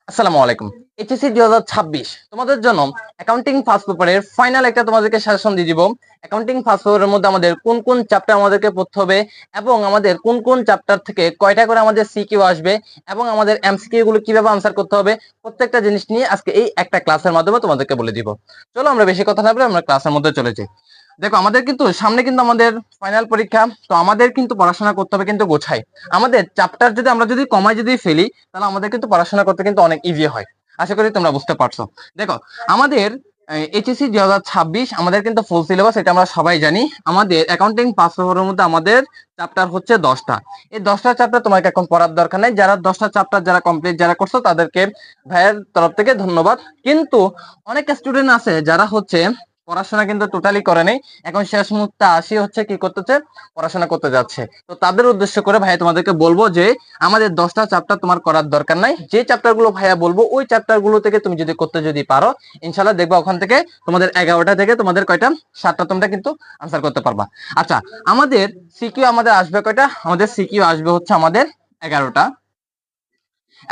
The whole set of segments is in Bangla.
আসসালামু আলাইকুম। এইচএসসি 2026 তোমাদের জন্য অ্যাকাউন্টিং ফার্স্ট পেপারের ফাইনাল একটা তোমাদেরকে সাজেশন দিয়ে দিব। অ্যাকাউন্টিং ফার্স্ট পেপারের মধ্যে আমাদের কোন কোন চ্যাপ্টার আমাদেরকে পড়তে হবে এবং আমাদের কোন কোন চ্যাপ্টার থেকে কয়টা করে আমাদের সিকিউ আসবে এবং আমাদের এমসিকিউ গুলো কিভাবে আনসার করতে হবে, প্রত্যেকটা জিনিস নিয়ে আজকে এই একটা ক্লাসের মাধ্যমে তোমাদেরকে বলে দিব। চলো আমরা বেশি কথা না বলে আমরা ক্লাসের মধ্যে চলে যাই। দেখো আমাদের কিন্তু সামনে কিন্তু আমাদের ফাইনাল পরীক্ষা, তো আমাদের কিন্তু পড়াশোনা করতে হবে কিন্তু গোছাই। আমাদের চ্যাপ্টার যদি আমরা যদি কমায় যদি ফেলি তাহলে আমাদের কিন্তু পড়াশোনা করতে কিন্তু অনেক ইজি হয়। আশা করি তোমরা বুঝতে পারছো। দেখো আমাদের এইচএসসি 2026 আমাদের কিন্তু ফুল সিলেবাস, এটা আমরা সবাই জানি। আমাদের অ্যাকাউন্টিং পাস পেপারের মধ্যে আমাদের চ্যাপ্টার হচ্ছে 10টা। এই 10টা চ্যাপ্টার তোমাকে এখন পড়ার দরকার নেই। যারা 10টা চ্যাপ্টার যারা কমপ্লিট যারা করছো তাদেরকে ভাইয়ের তরফ থেকে ধন্যবাদ। কিন্তু অনেক স্টুডেন্ট আছে যারা হচ্ছে পড়াশোনা কিন্তু টোটালি করে নাই, এখন শেষ মুহূর্তে আসি হচ্ছে কি করতেছে, পড়াশোনা করতে যাচ্ছে। তো তাদের উদ্দেশ্য করে ভাইয়া তোমাদেরকে বলবো যে আমাদের 10টা চ্যাপ্টার তোমার করার দরকার নাই। যে চ্যাপ্টার গুলো ভাইয়া বলবো ওই চ্যাপ্টার গুলো থেকে তুমি যদি করতে যদি পারো, ইনশাল্লাহ দেখবা ওখান থেকে তোমাদের 11টা থেকে তোমাদের কয়টা 7টা তোমরা কিন্তু আনসার করতে পারবা। আচ্ছা, আমাদের সিকিউ আমাদের আসবে কয়টা? আমাদের সিকিউ আসবে হচ্ছে আমাদের 11টা।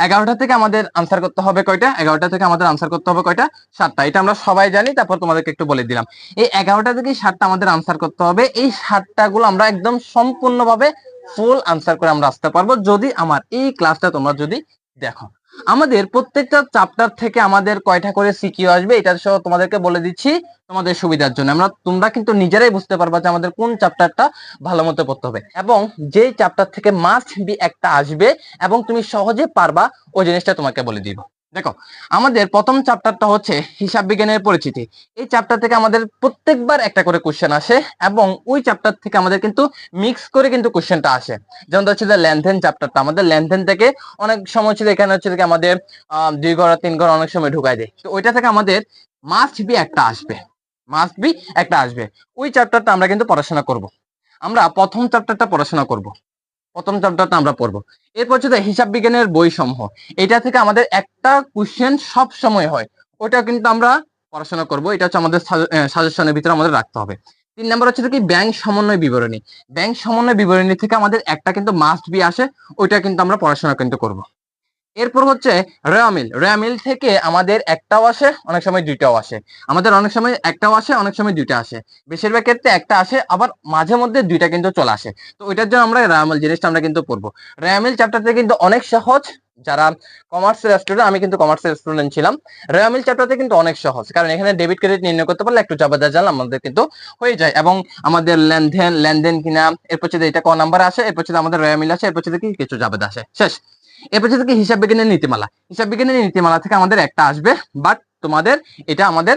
11টা থেকে আমাদের আনসার করতে হবে কয়টা? 11টা থেকে আমাদের আনসার করতে হবে কয়টা? 7টা। এটা আমরা সবাই জানি, তারপর তোমাদেরকে একটু বলে দিলাম। এই 11টা থেকে 7টা আমাদের আনসার করতে হবে। এই 7টা গুলো আমরা একদম সম্পূর্ণভাবে ফুল আনসার করে আমরা আসতে পারবো যদি আমার এই ক্লাসটা তোমরা যদি দেখো। আমাদের প্রত্যেকটা চ্যাপ্টার থেকে আমাদের কয়টা করে সিকিউ আসবে এটা সহ তোমাদেরকে বলে দিচ্ছি তোমাদের সুবিধার জন্য। তোমরা কিন্তু নিজেরাই বুঝতে পারবা যে আমাদের কোন চ্যাপ্টারটা ভালো মতো পড়তে হবে এবং যেই চ্যাপ্টার থেকে মাস্ট বি একটা আসবে এবং তুমি সহজে পারবা ওই জিনিসটা তোমাকে বলে দিব। দেখো আমাদের প্রথম চ্যাপ্টারটা হচ্ছে হিসাব বিজ্ঞানের পরিচিতি। এই চ্যাপ্টার থেকে আমাদের প্রত্যেকবার একটা করে কোশ্চেন আসে এবং ওই চ্যাপ্টার থেকে আমাদের কিন্তু মিক্স করে কিন্তু কোশ্চেনটা আসে। যেমন হচ্ছে যে লেনদেন চ্যাপ্টারটা, আমাদের লেনদেন থেকে অনেক সময় হচ্ছে এখানে হচ্ছে আমাদের 2 ঘর 3 ঘর অনেক সময় ঢুকাই দেয়। তো ওইটা থেকে আমাদের মাস্ট বি একটা আসবে, মাস্ট বি একটা আসবে। ওই চ্যাপ্টারটা আমরা কিন্তু পড়াশোনা করব। আমরা প্রথম চ্যাপ্টারটা পড়াশোনা করব, প্রথম চ্যাপ্টারটা আমরা পড়বো। এরপর হচ্ছে হিসাব বিজ্ঞানের বই সমূহ, এটা থেকে আমাদের একটা কোশ্চেন সব সময় হয়, ওটা কিন্তু আমরা পড়াশোনা করব। এটা হচ্ছে আমাদের সাজেশনের ভিতরে আমাদের রাখতে হবে। 3 নম্বর হচ্ছে কি ব্যাংক সমন্বয় বিবরণী। ব্যাংক সমন্বয় বিবরণী থেকে আমাদের একটা কিন্তু মাস্ট বি আসে, ওইটা কিন্তু আমরা পড়াশোনা কিন্তু করব। এরপর হচ্ছে রেওয়ামিল। রেওয়ামিল থেকে আমাদের একটাও আসে, অনেক সময় দুইটাও আসে। আমাদের অনেক সময় একটাও আসে, অনেক সময় দুইটা আসে। বেশিরভাগ ক্ষেত্রে একটা আসে, আবার মাঝে মধ্যে দুইটা কিন্তু চলে আসে। তো ওইটার জন্য আমরা রেওয়ামিল জিনিসটা আমরা কিন্তু পড়বো। রেওয়ামিল চ্যাপ্টারটা কিন্তু অনেক সহজ। যারা কমার্সের স্টুডেন্ট, আমি কিন্তু কমার্সের স্টুডেন্ট ছিলাম, রেওয়ামিল চ্যাপ্টারটা কিন্তু অনেক সহজ, কারণ এখানে ডেবিট ক্রেডিট নির্ণয় করতে পারলে একটু জাবেদা জানলে আমাদের কিন্তু হয়ে যায়। এবং আমাদের লেনদেন লেনদেন কিনা, এরপর হচ্ছে এটা ক নাম্বার আসে, এরপর হচ্ছে আমাদের রেওয়ামিল আসে, এরপর হচ্ছে কি কিছু জাবেদা আসে, শেষ। এরপর থেকে হিসাব বিজ্ঞানের নীতিমালা। হিসাব বিজ্ঞানের নীতিমালা থেকে আমাদের একটা আসবে, বাট তোমাদের এটা আমাদের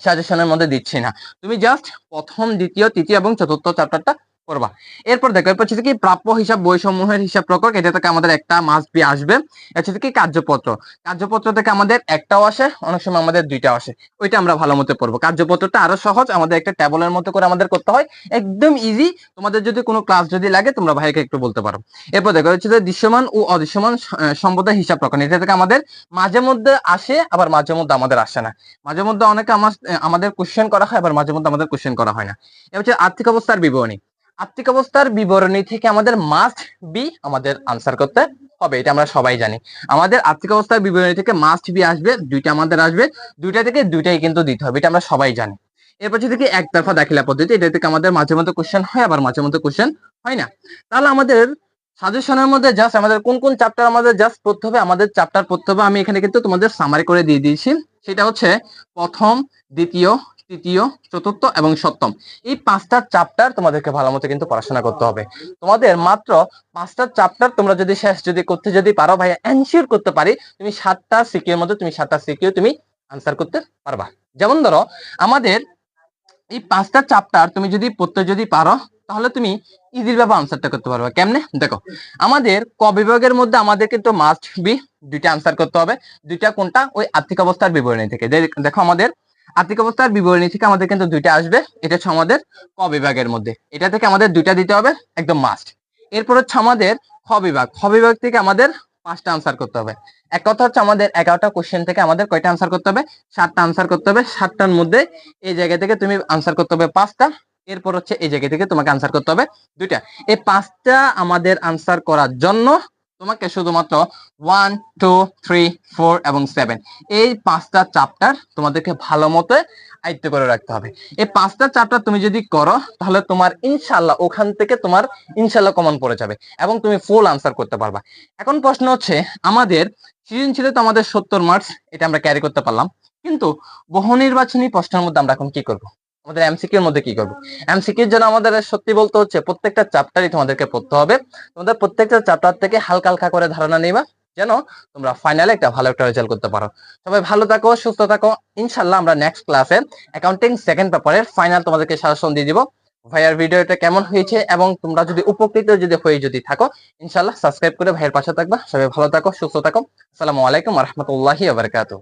সাজেশনের মধ্যে দিচ্ছি না। তুমি জাস্ট প্রথম, দ্বিতীয়, তৃতীয় এবং চতুর্থ চ্যাপ্টারটা করবা। এরপর দেখো, এরপর হচ্ছে কি প্রাপ্য হিসাব বই সমূহের হিসাব প্রকার, এটা থেকে আমাদের একটা মাস্ট বি আসবে। হচ্ছে কি কার্যপত্র। কার্যপত্র থেকে আমাদের একটাও আসে, অনেক সময় আমাদের দুইটাও আসে। ওইটা আমরা ভালো মতো পড়বো। কার্যপত্রটা আরো সহজ, আমাদের একটা টেবলের মতো করে আমাদের করতে হয়, একদম ইজি। তোমাদের যদি কোনো ক্লাস যদি লাগে তোমরা ভাইকে একটু বলতে পারো। এরপর দেখো হচ্ছে যে দৃশ্যমান ও অদৃশ্যমান সম্পদের হিসাব প্রকার, এটা থেকে আমাদের মাঝে মধ্যে আসে, আবার মাঝে মধ্যে আমাদের আসে না। মাঝে মধ্যে অনেকে আমাদের কোশ্চেন করা হয়, আবার মাঝে মধ্যে আমাদের কোশ্চেন করা হয় না। এবার হচ্ছে আর্থিক অবস্থার বিবরণী। আর্থিক অবস্থার বিবরণী থেকে আমাদের মাস্ট বি আমাদের আনসার করতে হবে, এটা আমরা সবাই জানি। আমাদের আর্থিক অবস্থার বিবরণী থেকে মাস্ট বি আসবে, দুইটা আমাদের আসবে, দুইটা থেকে দুইটাই কিন্তু দিতে হবে, এটা আমরা সবাই জানি। এরপর হচ্ছে একতরফা দাখিলা পদ্ধতি, এটা থেকে আমাদের মাঝে মধ্যে কোশ্চেন হয়, আবার মাঝে মধ্যে কোশ্চেন হয় না। তাহলে আমাদের সাজেশনের মধ্যে জাস্ট আমাদের কোন কোন চ্যাপ্টার আমাদের জাস্ট পড়তে হবে, আমাদের চ্যাপ্টার পড়তে হবে। আমি এখানে কিন্তু তোমাদের সামারি করে দিয়ে দিয়েছি। সেটা হচ্ছে প্রথম, দ্বিতীয়, তৃতীয়, চতুর্থ এবং সপ্তম। এই 5টা চ্যাপ্টার তোমাদেরকে ভালো মতো কিন্তু পড়াশোনা করতে হবে। তোমাদের মাত্র 5টা চ্যাপ্টার তোমরা যদি শেষ যদি করতে যদি পারো, ভাইয়া এনশিওর করতে পারি তুমি 7টা সিকিউ এর মধ্যে তুমি 7টা সিকিউ তুমি আনসার করতে পারবা। যেমন ধরো আমাদের এই 5টা চ্যাপ্টার তুমি যদি পড়তে যদি পারো, তাহলে তুমি ইজির ভাবে আনসারটা করতে পারবে। কেমনে? দেখো আমাদের ক বিভাগের মধ্যে আমাদের কিন্তু মাস্ট বি দুইটা আনসার করতে হবে। দুইটা কোনটা? ওই আর্থিক অবস্থার বিবরণী থেকে। দেখো আমাদের আর্থিক অবস্থার বিবরণী থেকে আমাদের কিন্তু দুইটা আসবে, এটা হচ্ছে আমাদের ক বিভাগের মধ্যে, এটা থেকে আমাদের দুইটা দিতে হবে একদম মাস্ট। এরপর হচ্ছে আমাদের খ বিভাগ। খ বিভাগ থেকে আমাদের 5টা আনসার করতে হবে। এক কথা হচ্ছে আমাদের 11টা কোশ্চেন থেকে আমাদের কয়টা আনসার করতে হবে? 7টা আনসার করতে হবে। 7টার মধ্যে এই জায়গা থেকে তুমি আনসার করতে হবে 5টা। এরপর হচ্ছে এই জায়গা থেকে তোমাকে আনসার করতে হবে 2টা। এই 5টা আমাদের আনসার করার জন্য তোমাকে শুধুমাত্র 1, 2, 3, 4 এবং 7 এই 5টা চ্যাপ্টার তোমাদেরকে ভালো মতো আয়ত্ত করে রাখতে হবে। এই 5টা চ্যাপ্টার তুমি যদি করো তাহলে তোমার ইনশাআল্লাহ ওখান থেকে তোমার ইনশাআল্লাহ কমন পড়ে যাবে এবং তুমি ফুল আনসার করতে পারবা। এখন প্রশ্ন হচ্ছে, আমাদের সৃজনশীলে তো আমাদের 70 মার্কস, এটা আমরা ক্যারি করতে পারলাম, কিন্তু বহু নির্বাচনী প্রশ্নের মধ্যে আমরা এখন কি করব? আমাদের এমসিকিউ এর মধ্যে কি করব? এমসিকিউ এর জন্য আমাদের সত্যি বলতে হচ্ছে প্রত্যেকটা চ্যাপ্টারই তোমাদেরকে পড়তে হবে। তোমাদের প্রত্যেকটা চ্যাপ্টার থেকে হালকা হালকা করে ধারণা নিবা, যেন তোমরা ফাইনালে একটা ভালো একটা রেজাল্ট করতে পারো। সবাই ভালো থাকো, সুস্থ থাকো। ইনশাআল্লাহ আমরা নেক্সট ক্লাসে অ্যাকাউন্টিং সেকেন্ড পেপারের ফাইনাল তোমাদেরকে সাজেশন দিয়ে দিব। ভাইয়ার ভিডিওটা কেমন হয়েছে এবং তোমরা যদি উপকৃত যদি থাকো, ইনশাআল্লাহ সাবস্ক্রাইব করে ভাইয়ের পাশে থাকবা। সবাই ভালো থাকো, সুস্থ থাকো। আসসালামু আলাইকুম ওয়া রাহমাতুল্লাহি ওয়া বারাকাতুহু।